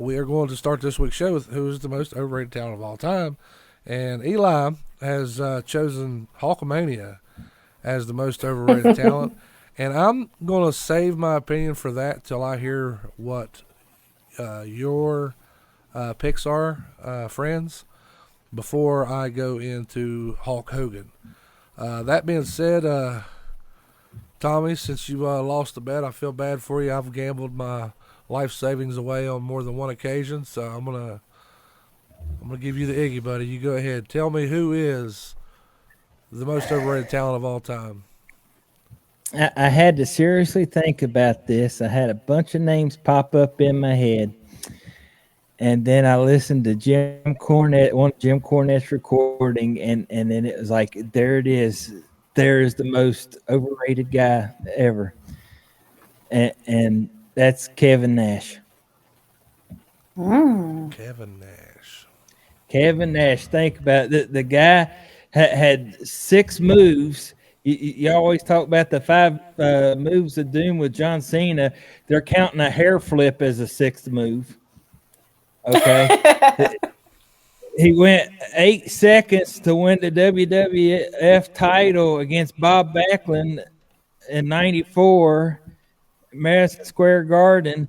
we are going to start this week's show with who is the most overrated talent of all time. And Eli has chosen Hulkamania as the most overrated talent. And I'm going to save my opinion for that till I hear what your picks are, friends, before I go into Hulk Hogan. That being said, Tommy, since you lost the bet, I feel bad for you. I've gambled my life savings away on more than one occasion, so I'm gonna give you the Iggy, buddy. You go ahead. Tell me who is the most overrated talent of all time. I had to seriously think about this. I had a bunch of names pop up in my head. And then I listened to Jim Cornette, one of Jim Cornette's recording, and then it was like, there it is. There is the most overrated guy ever. And that's Kevin Nash. Kevin Nash. Kevin Nash, think about it. The guy had 6 moves. You always talk about the 5 moves of doom with John Cena. They're counting a hair flip as a 6th move. Okay. He went 8 seconds to win the WWF title against Bob Backlund in '94, Madison Square Garden.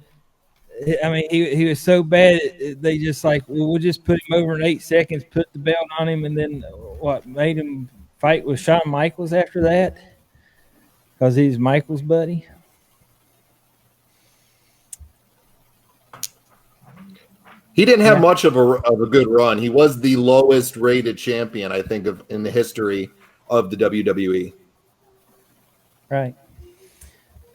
I mean, he was so bad, they just like, well, we'll just put him over in 8 seconds, put the belt on him, and then made him fight with Shawn Michaels after that? Because he's Michaels' buddy. He didn't have much of a good run. He was the lowest rated champion, I think, in the history of the WWE. Right.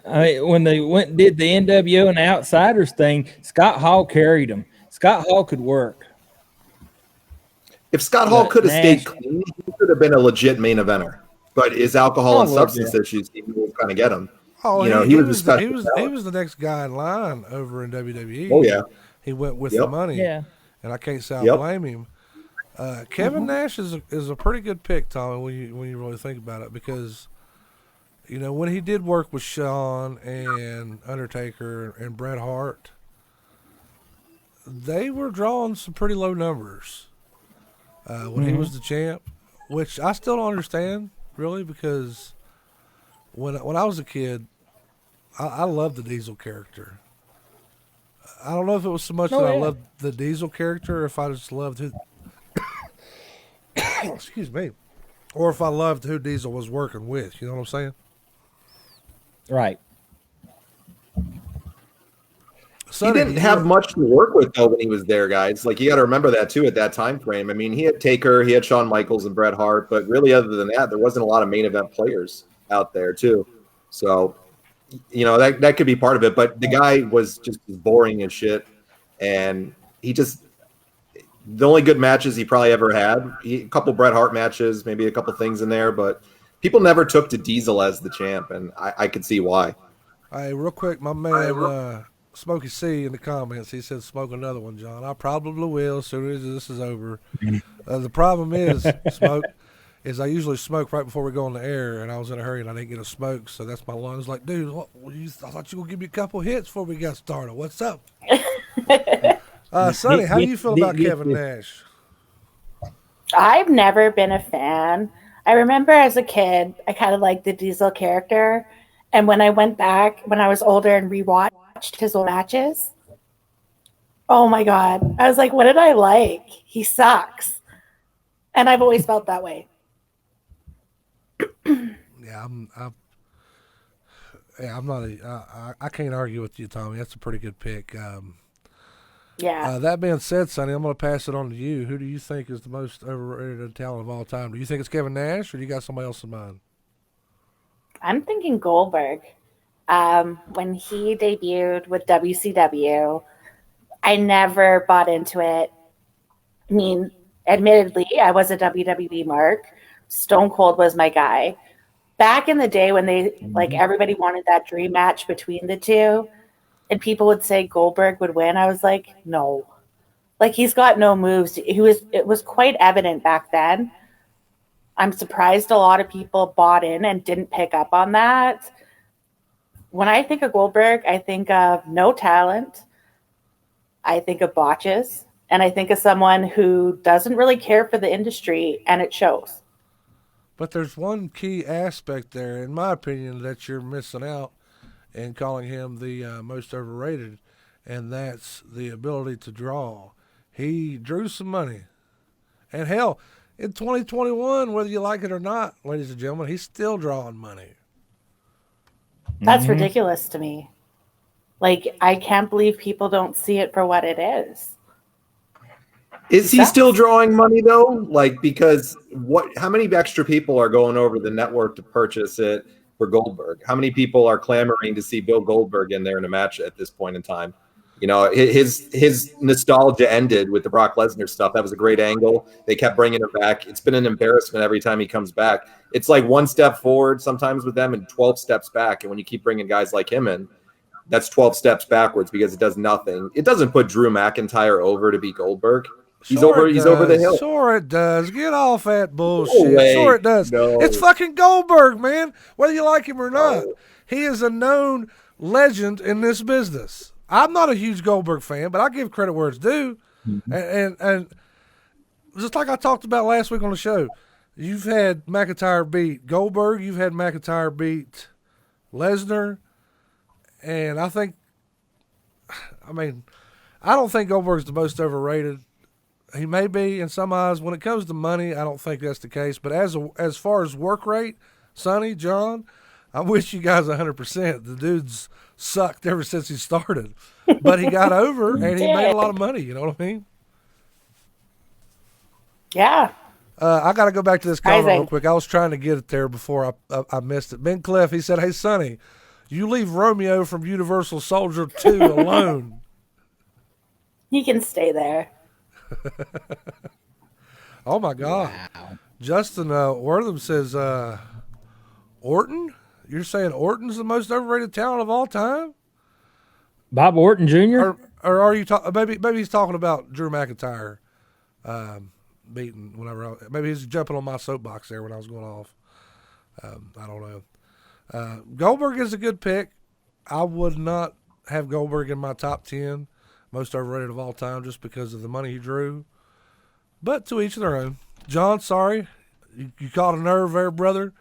I mean, when they went and did the NWO and Outsiders thing, Scott Hall carried him. Scott Hall could work. If Scott Hall could have stayed clean, he could have been a legit main eventer. But his alcohol and substance issues, he was trying to get him. Oh, he was the next guy in line over in WWE. Oh yeah. He went with the money, and I can't say I blame him. Kevin Nash is a pretty good pick, Tommy, when you really think about it, because when he did work with Shawn and Undertaker and Bret Hart, they were drawing some pretty low numbers when he was the champ, which I still don't understand really, because when I was a kid, I loved the Diesel character. I don't know if it was so much that I loved the Diesel character, or if I just loved who. Excuse me, or if I loved who Diesel was working with. You know what I'm saying? Right. He didn't have much to work with though when he was there, guys. Like, you got to remember that too at that time frame. I mean, he had Taker, he had Shawn Michaels and Bret Hart, but really, other than that, there wasn't a lot of main event players out there too. So, that could be part of it. But the guy was just boring as shit, and the only good matches he probably ever had, a couple Bret Hart matches, maybe a couple things in there, but people never took to Diesel as the champ, and I could see why. Hey, real quick, my man Smokey C in the comments, he said, "Smoke another one, John." I probably will as soon as this is over. The problem is, Smoke, is I usually smoke right before we go on the air, and I was in a hurry and I didn't get a smoke, so that's my lungs. Like, dude, I thought you were gonna give me a couple hits before we got started. What's up? Sonny, how do you feel about Kevin Nash? I've never been a fan. I remember as a kid, I kind of liked the Diesel character, and when I went back when I was older and rewatched his old matches, oh my god, I was like, what did I like? He sucks, and I've always felt that way. Yeah, I'm not. I can't argue with you, Tommy. That's a pretty good pick. That being said, Sonny, I'm going to pass it on to you. Who do you think is the most overrated talent of all time? Do you think it's Kevin Nash, or do you got somebody else in mind? I'm thinking Goldberg. When he debuted with WCW, I never bought into it. I mean, admittedly, I was a WWE mark. Stone Cold was my guy. Back in the day when everybody wanted that dream match between the two, and people would say Goldberg would win, I was like, no. Like, he's got no moves. It was quite evident back then. I'm surprised a lot of people bought in and didn't pick up on that. When I think of Goldberg, I think of no talent. I think of botches, and I think of someone who doesn't really care for the industry, and it shows. But there's one key aspect there, in my opinion, that you're missing out in calling him the most overrated, and that's the ability to draw. He drew some money. And hell, in 2021, whether you like it or not, ladies and gentlemen, he's still drawing money. That's ridiculous to me. Like, I can't believe people don't see it for what it is. Is he still drawing money though? Like, because how many extra people are going over the network to purchase it for Goldberg? How many people are clamoring to see Bill Goldberg in there in a match at this point in time? You know, his nostalgia ended with the Brock Lesnar stuff. That was a great angle. They kept bringing him back. It's been an embarrassment every time he comes back. It's like one step forward sometimes with them and 12 steps back. And when you keep bringing guys like him in, that's 12 steps backwards because it does nothing. It doesn't put Drew McIntyre over to beat Goldberg. He's over the hill. Sure it does. Get off that bullshit. No, sure it does. No. It's fucking Goldberg, man. Whether you like him or not. He is a known legend in this business. I'm not a huge Goldberg fan, but I give credit where it's due. Mm-hmm. And just like I talked about last week on the show, you've had McIntyre beat Goldberg, you've had McIntyre beat Lesnar, and I don't think Goldberg's the most overrated. He may be in some eyes. When it comes to money, I don't think that's the case. But as far as work rate, Sonny, John, I wish you guys 100%. The dude's sucked ever since he started. But he got over, and he made a lot of money. You know what I mean? Yeah. I got to go back to this comment real quick. I was trying to get it there before I missed it. Ben Cliff, he said, "Hey, Sonny, you leave Romeo from Universal Soldier 2 alone." He can stay there. Oh my God. Wow. Justin Wortham says, Orton? You're saying Orton's the most overrated talent of all time? Bob Orton Jr.? Or are you talking, maybe he's talking about Drew McIntyre beating whenever, maybe he's jumping on my soapbox there when I was going off. I don't know. Goldberg is a good pick. I would not have Goldberg in my top 10. Most overrated of all time just because of the money he drew. But to each their own. John, sorry. You caught a nerve there, brother.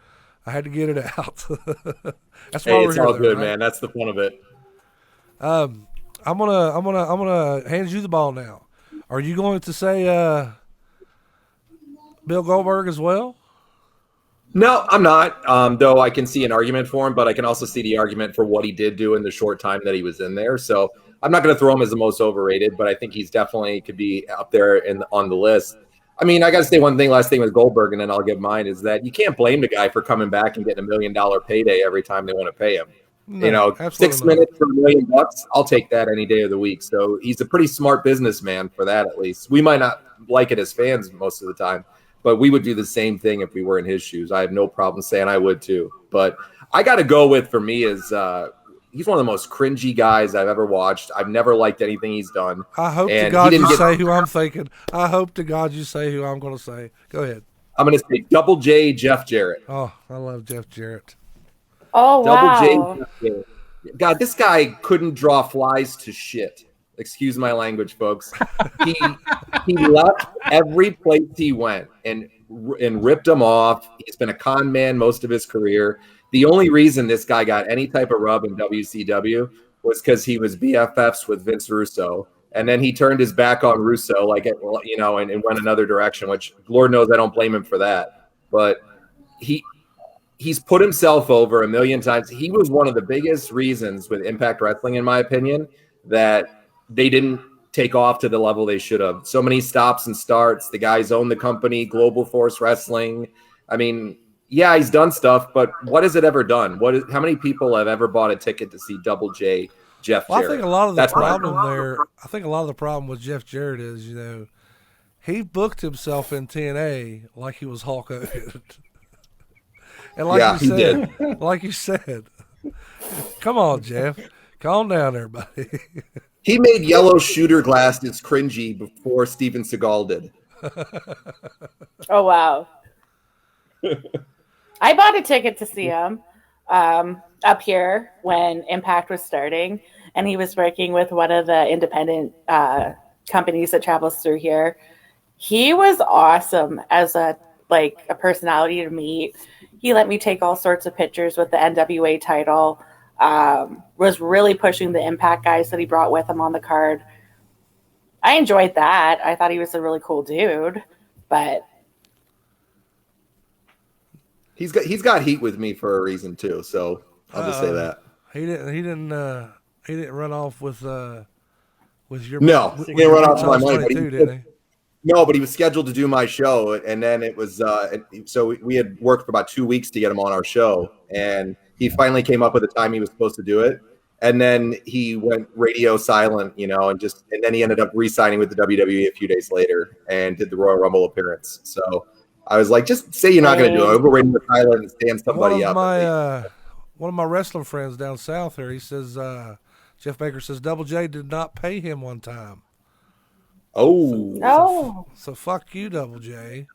I had to get it out. That's why we're it's here. All though, good, right? man. That's the fun of it. I'm gonna hand you the ball now. Are you going to say Bill Goldberg as well? No, I'm not. Though I can see an argument for him, but I can also see the argument for what he did do in the short time that he was in there. So I'm not going to throw him as the most overrated, but I think he's definitely could be up there on the list. I mean, I got to say one thing, last thing with Goldberg, and then I'll give mine, is that you can't blame the guy for coming back and getting $1 million payday every time they want to pay him. No, 6 minutes for $1 million, I'll take that any day of the week. So he's a pretty smart businessman for that, at least. We might not like it as fans most of the time, but we would do the same thing if we were in his shoes. I have no problem saying I would too. But I got to go with, for me, is he's one of the most cringy guys I've ever watched. I've never liked anything he's done. I hope to God you say who I'm thinking. I hope to God you say who I'm going to say. Go ahead. I'm going to say Double J Jeff Jarrett. Oh, I love Jeff Jarrett. Oh, wow. Double J Jeff Jarrett. God, this guy couldn't draw flies to shit. Excuse my language, folks. He left every place he went and ripped them off. He's been a con man most of his career. The only reason this guy got any type of rub in WCW was because he was BFFs with Vince Russo. And then he turned his back on Russo, and went another direction, which Lord knows I don't blame him for that. But he's put himself over a million times. He was one of the biggest reasons with Impact Wrestling, in my opinion, that they didn't take off to the level they should have. So many stops and starts. The guys own the company, Global Force Wrestling. I mean, yeah, he's done stuff, but what has it ever done? How many people have ever bought a ticket to see Double J Jeff Jarrett? I think a lot of the problem with Jeff Jarrett is, he booked himself in TNA like he was Hulk Hogan. And like you said, come on, Jeff, calm down, everybody. He made yellow shooter glasses cringy before Steven Seagal did. Oh, wow. I bought a ticket to see him up here when Impact was starting. and he was working with one of the independent companies that travels through here. He was awesome as a personality to meet. He let me take all sorts of pictures with the NWA title. Was really pushing the Impact guys that he brought with him on the card. I enjoyed that. I thought he was a really cool dude, but he's got heat with me for a reason too. So I'll just say that he didn't run off with your no, he didn't run off my money, didn't he? No, but he was scheduled to do my show, and then it was so we had worked for about 2 weeks to get him on our show, and he finally came up with the time he was supposed to do it, and then he went radio silent, and then he ended up re-signing with the WWE a few days later and did the Royal Rumble appearance. So I was like, just say you're not going to do it. I'll go radio silent and stand somebody up. One of my wrestling friends down south here, he says, Jeff Baker says Double J did not pay him one time. Oh, so fuck you, Double J.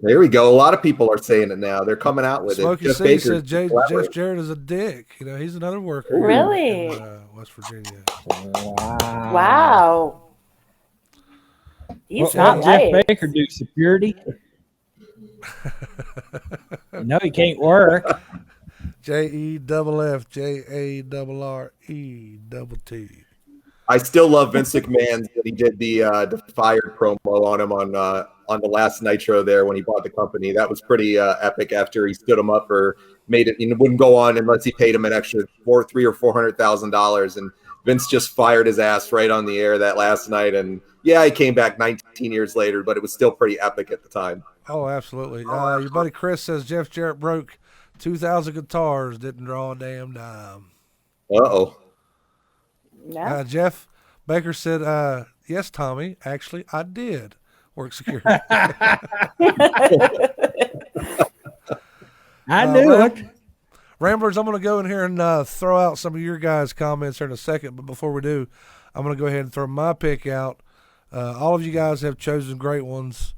There we go. A lot of people are saying it now. They're coming out with Smokey it. C said Jeff Jarrett is a dick. He's another worker. Really? In West Virginia. Wow. He's not Jeff Baker do security. No, he can't work. JEFF JARRET. I still love Vince McMahon that he did the Fired promo on him on the last Nitro there when he bought the company. That was pretty epic. After he stood him up or made it, wouldn't go on unless he paid him an extra $300,000 or $400,000, and Vince just fired his ass right on the air that last night. And yeah, he came back 19 years later, but it was still pretty epic at the time. Oh, absolutely. Your buddy Chris says Jeff Jarrett broke 2,000 guitars, didn't draw a damn dime. Uh-oh. No. Jeff Baker said, yes, Tommy, actually, I did work security. I knew it. Ramblers, I'm going to go in here and throw out some of your guys' comments here in a second, but before we do, I'm going to go ahead and throw my pick out. All of you guys have chosen great ones.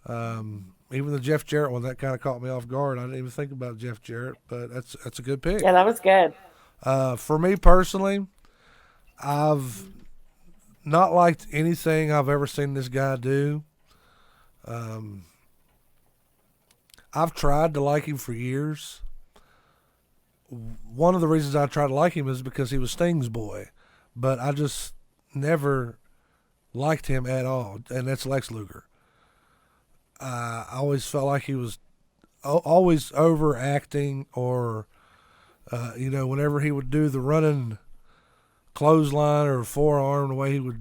Even the Jeff Jarrett one, that kind of caught me off guard. I didn't even think about Jeff Jarrett, but that's a good pick. Yeah, that was good. For me personally, I've not liked anything I've ever seen this guy do. I've tried to like him for years. One of the reasons I tried to like him is because he was Sting's boy, but I just never liked him at all, and that's Lex Luger. I always felt like he was always overacting, or whenever he would do the running clothesline or forearm, the way he would,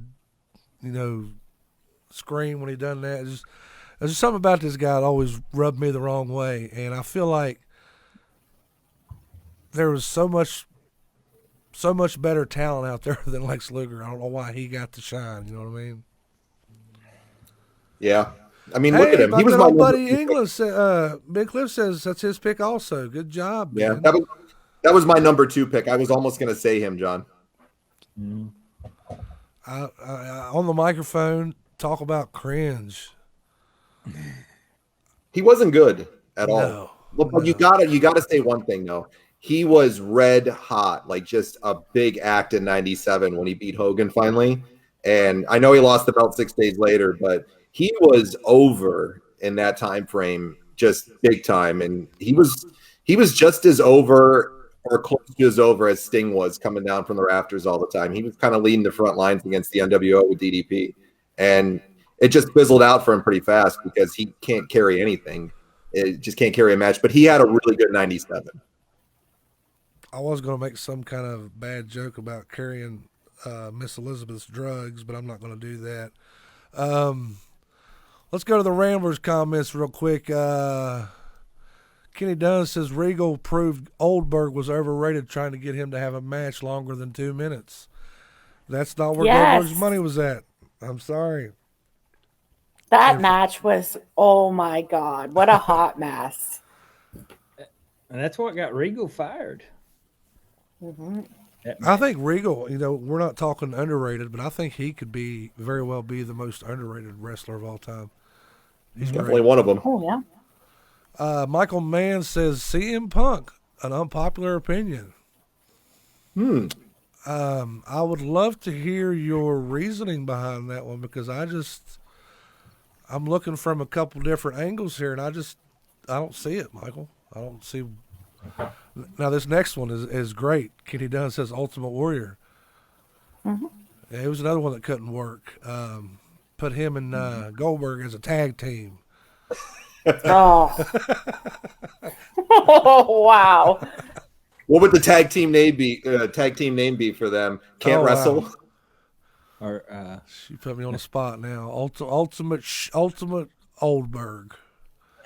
scream when he done that. There's just something about this guy that always rubbed me the wrong way, and I feel like there was so much better talent out there than Lex Luger. I don't know why he got to shine. You know what I mean? Yeah. I mean, look at him. He was my buddy English. Big Cliff says that's his pick also. Good job, man. Yeah, that was my number 2 pick. I was almost going to say him, John. On the microphone, talk about cringe. He wasn't good at all. No. But you gotta say one thing though. He was red hot, like just a big act in '97 when he beat Hogan finally. And I know he lost the belt 6 days later, but he was over in that time frame, just big time. And he was just as over or close to as over as Sting was coming down from the rafters all the time. He was kind of leading the front lines against the NWO with DDP. And it just fizzled out for him pretty fast because he can't carry anything. It just can't carry a match. But he had a really good 97. I was going to make some kind of bad joke about carrying Miss Elizabeth's drugs, but I'm not going to do that. Let's go to the Ramblers comments real quick. Kenny Dunn says Regal proved Oldberg was overrated trying to get him to have a match longer than 2 minutes. That's not where Goldberg's money was at. I'm sorry. That match was, oh my God, what a hot mess. And that's what got Regal fired. Mm-hmm. I think Regal, we're not talking underrated, but I think he could very well be the most underrated wrestler of all time. He's definitely one of them. Oh, yeah. Michael Mann says CM Punk, an unpopular opinion. I would love to hear your reasoning behind that one because I'm looking from a couple different angles here, and I don't see it, Michael. I don't see. Now this next one is great. Kenny Dunn says Ultimate Warrior. Mm-hmm. Yeah, it was another one that couldn't work. Put him and Goldberg as a tag team. Oh. Oh, wow. What would the tag team name be? For them? Can't wrestle. Wow. Or She put me on the spot now. Ultimate Oldberg.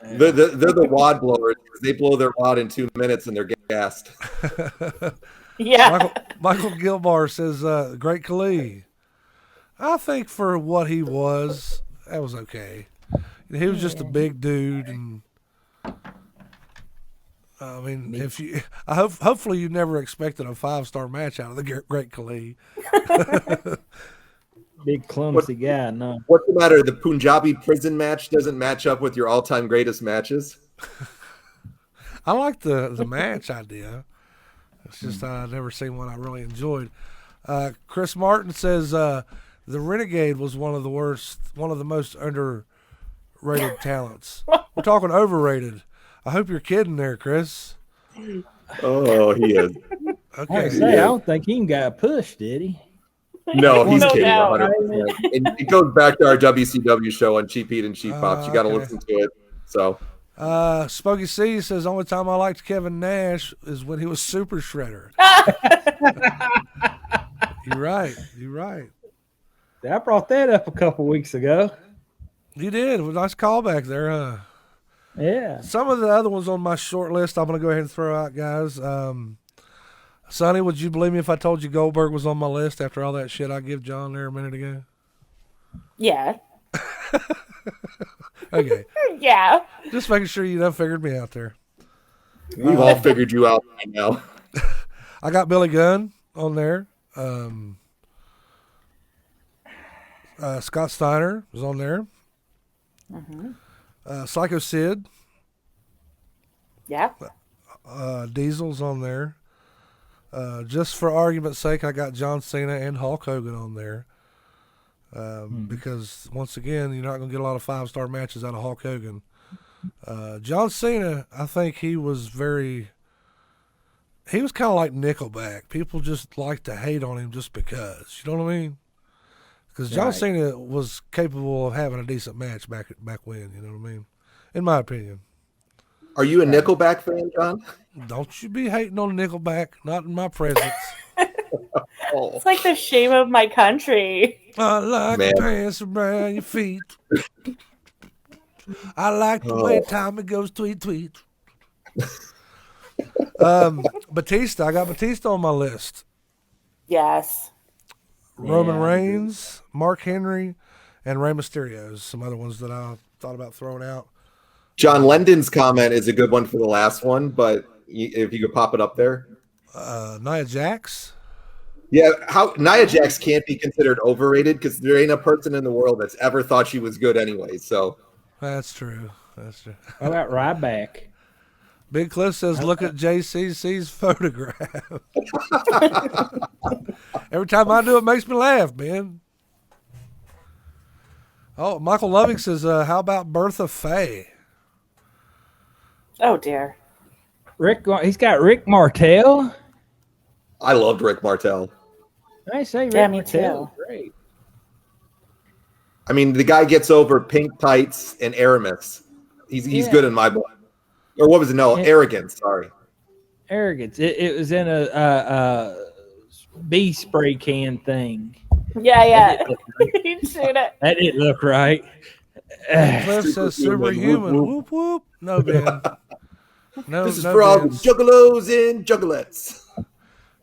They're the wad blowers. They blow their wad in 2 minutes and they're gassed. Yeah. Michael Gilbar says, Great Khali. I think for what he was, that was okay. He was just a big dude, and I mean, hopefully you never expected a 5-star match out of the Great Khali. big clumsy guy. No. What's the matter? The Punjabi prison match doesn't match up with your all-time greatest matches? I like the match idea. It's just I've never seen one I really enjoyed. Chris Martin says the Renegade was one of the most underrated talents. We're talking overrated. I hope you're kidding there, Chris. Oh, he is. Okay. I don't think he got pushed, did he? No, he's No kidding. doubt. 100%. And it goes back to our WCW show on Cheap Heat and Cheap Pops. You got to okay. listen to it. So, Spokey C says only time I liked Kevin Nash is when he was Super Shredder. You're right. I brought that up a couple weeks ago. You did. It was a nice callback there, huh? Yeah. Some of the other ones on my short list I'm going to go ahead and throw out, guys. Sonny, would you believe me if I told you Goldberg was on my list after all that shit I give John there a minute ago? Yeah. Okay. Yeah. Just making sure you done figured me out there. we've all figured you out right now. I got Billy Gunn on there. Scott Steiner was on there. Mm-hmm. Psycho Sid. Yeah. Diesel's on there. Just for argument's sake, I got John Cena and Hulk Hogan on there. Because, once again, you're not going to get a lot of 5-star matches out of Hulk Hogan. John Cena, I think he was kind of like Nickelback. People just like to hate on him just because. You know what I mean? Because John Cena was capable of having a decent match back when. You know what I mean? In my opinion. Are you a Nickelback fan, John? Don't you be hating on Nickelback. Not in my presence. Oh. It's like the shame of my country. I like Man. the pants around your feet. I like the way Tommy goes tweet tweet. Batista. I got Batista on my list. Yes. Roman Reigns, Mark Henry, and Rey Mysterio. Some other ones that I thought about throwing out. John Lendon's comment is a good one for the last one, but if you could pop it up there. Nia Jax. Yeah, Nia Jax can't be considered overrated because there ain't a person in the world that's ever thought she was good anyway. So That's true. How about Ryback? Big Cliff says, look at JCC's photograph. Every time I do it, makes me laugh, man. Oh, Michael Loving says, how about Bertha Faye? Oh, dear. He's got Rick Martel. I loved Rick Martel. I say Rick Yeah, me Martel. too. Great. I mean, the guy gets over pink tights and Aramis. He's good in my book. Or what was it? No, arrogance. Sorry. Arrogance. It was in a bee spray can thing. Yeah. He'd shoot it. That didn't look right. Cliff says superhuman. Whoop, whoop. No, man. No, This is no for all the Benz. juggalos and juggalettes.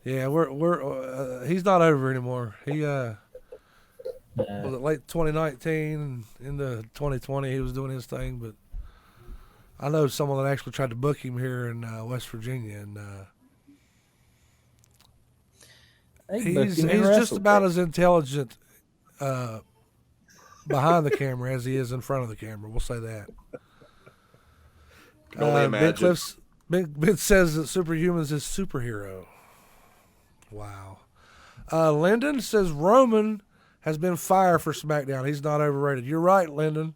Yeah, we're he's not over anymore. He was it late 2019 and into 2020 he was doing his thing, but I know someone that actually tried to book him here in West Virginia, and he's just about as intelligent behind the camera as he is in front of the camera. We'll say that. Can only imagine. Big says that Superhumans is superhero. Wow. Lyndon says Roman has been fired for SmackDown. He's not overrated. You're right, Lyndon.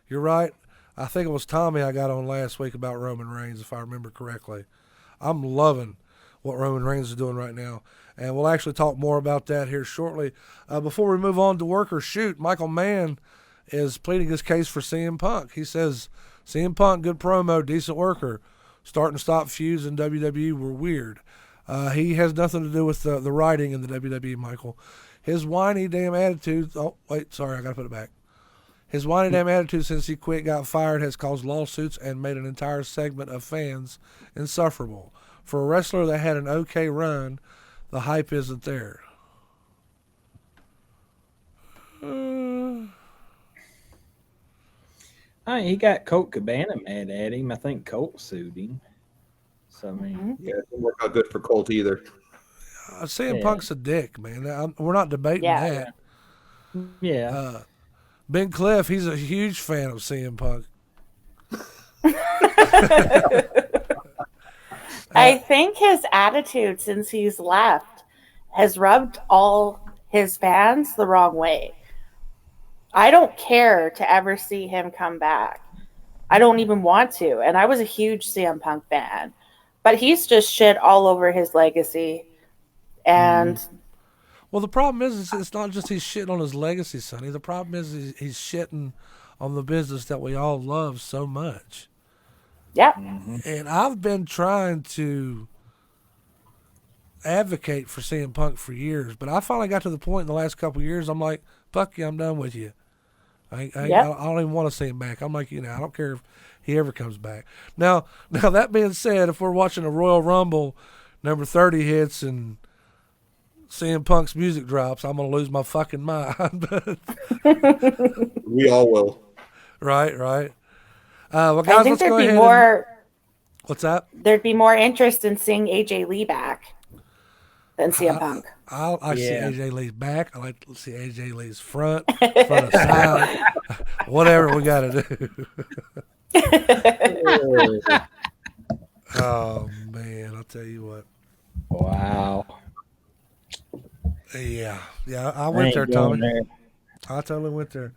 You're right. I think it was Tommy I got on last week about Roman Reigns, if I remember correctly. I'm loving what Roman Reigns is doing right now. And we'll actually talk more about that here shortly. Before we move on to Work or Shoot, Michael Mann is pleading his case for CM Punk. He says, CM Punk, good promo, decent worker. Start and stop feuds in WWE were weird. He has nothing to do with the writing in the WWE, Michael. His whiny damn attitude. Oh, wait, sorry, I got to put it back. His whiny damn attitude since he quit, got fired, has caused lawsuits and made an entire segment of fans insufferable. For a wrestler that had an okay run, the hype isn't there. He got Colt Cabana mad at him. I think Colt sued him. So, I mean, yeah, it didn't work out good for Colt either. CM Punk's a dick, man. We're not debating that. Yeah. Ben Cliff, he's a huge fan of CM Punk. I think his attitude since he's left has rubbed all his fans the wrong way. I don't care to ever see him come back. I don't even want to. And I was a huge CM Punk fan. But he's just shit all over his legacy. And well, the problem is it's not just he's shitting on his legacy, Sonny. The problem is he's shitting on the business that we all love so much. Yeah. And I've been trying to advocate for CM Punk for years, but I finally got to the point in the last couple of years, I'm like, fuck you, I'm done with you. I don't even want to see him back. I'm like, I don't care if he ever comes back. Now that being said, if we're watching a Royal Rumble, number 30 hits and CM Punk's music drops, I'm going to lose my fucking mind. We all will. Right. Well, guys, I think let's go there'd be ahead. more. What's that? There'd be more interest in seeing AJ Lee back than CM Punk. I like to see AJ Lee's back. I like to see AJ Lee's front and side, whatever we got to do. Oh, man, I'll tell you what. Wow. Yeah, I went there, Tommy. I totally went there.